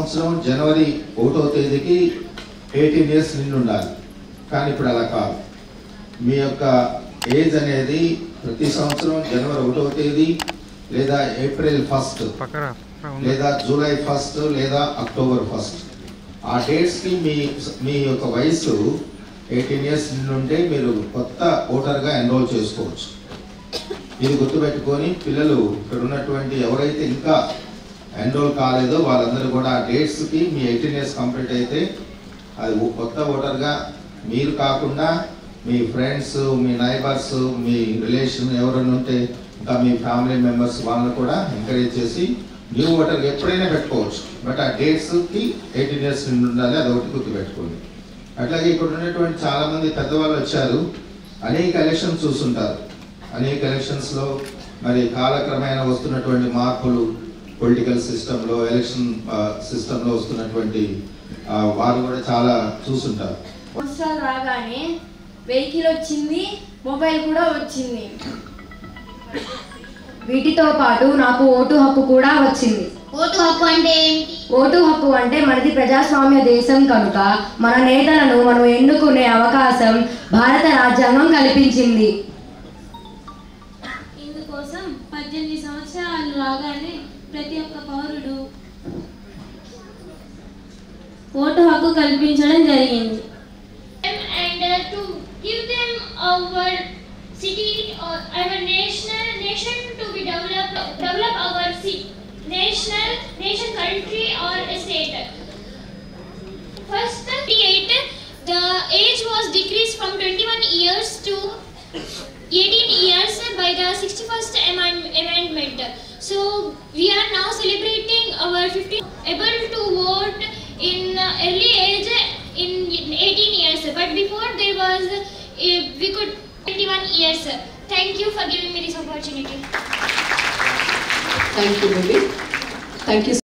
సంవత్సరం జనవరి 1వ తేదీకి 18 years నిండి ఉండాలి. కానీ ఇప్పుడు అలా కాదు. మీ యొక్క ఏజ్ అనేది ప్రతి సంవత్సరం జనవరి 1వ తేదీ లేదా ఏప్రిల్ 1 లేదా జూలై 1 లేదా అక్టోబర్ 1 ఆ డేట్స్కి మీ యొక్క వయసు 18 years నిండి ఉంటే మీరు కొత్త ఓటర్గా ఎన్రోల్ చేసుకోవచ్చు. ఇది గుర్తుపెట్టుకొని పిల్లలు ఇక్కడ ఉన్నటువంటి ఎవరైతే ఇంకా ఎన్రోల్ కాలేదో వాళ్ళందరూ కూడా ఆ డేట్స్కి మీ 18 years కంప్లీట్ అయితే అది కొత్త ఓటర్గా మీరు కాకుండా మీ ఫ్రెండ్స్, మీ నైబర్స్, మీ రిలేషన్ ఎవరైనా ఉంటే ఇంకా మీ ఫ్యామిలీ మెంబర్స్ వాళ్ళని కూడా ఎంకరేజ్ చేసి న్యూ ఓటర్గా ఎప్పుడైనా పెట్టుకోవచ్చు. బట్ ఆ డేట్స్కి 18 years నుండి ఉండాలి, అదొకటి గుర్తుపెట్టుకోండి. అట్లాగే ఇక్కడ ఉన్నటువంటి చాలామంది పెద్దవాళ్ళు వచ్చారు, అనేక ఎలక్షన్స్ చూస్తుంటారు. అనేక ఎలక్షన్స్లో మరి కాలక్రమేణా వస్తున్నటువంటి మార్పులు పొలిటికల్ సిస్టంలో, ఎలక్షన్ సిస్టంలో వస్తున్నటువంటి వారు కూడా చాలా చూస్తుంటారు. సంవత్సరాలు రాగానే వెహికల్ వచ్చింది, మొబైల్ కూడా వచ్చింది. వీటితో పాటు నాకు ఓటు హక్కు కూడా వచ్చింది. ఓటు హక్కు అంటే ఏంటి? ఓటు హక్కు అంటే మనది ప్రజాస్వామ్య దేశం కనుక మన నేతలను మనం ఎన్నుకునే అవకాశం భారత రాజ్యాంగం కల్పించింది. ఇందుకోసం 18 సంవత్సరాలు రాగానే ప్రతి ఒక్క పౌరుడు ఓటు హక్కు కల్పించడం జరిగింది. And to give them our city or our nation to be develop our nation, country or state. First, the age was decreased from 21 years to 18 years by the 61st amendment. So we are now celebrating our 15th able to vote in early age in 18 years, but before there was we could 21 years. Thank you for giving me this opportunity. Thank you, baby. Thank you.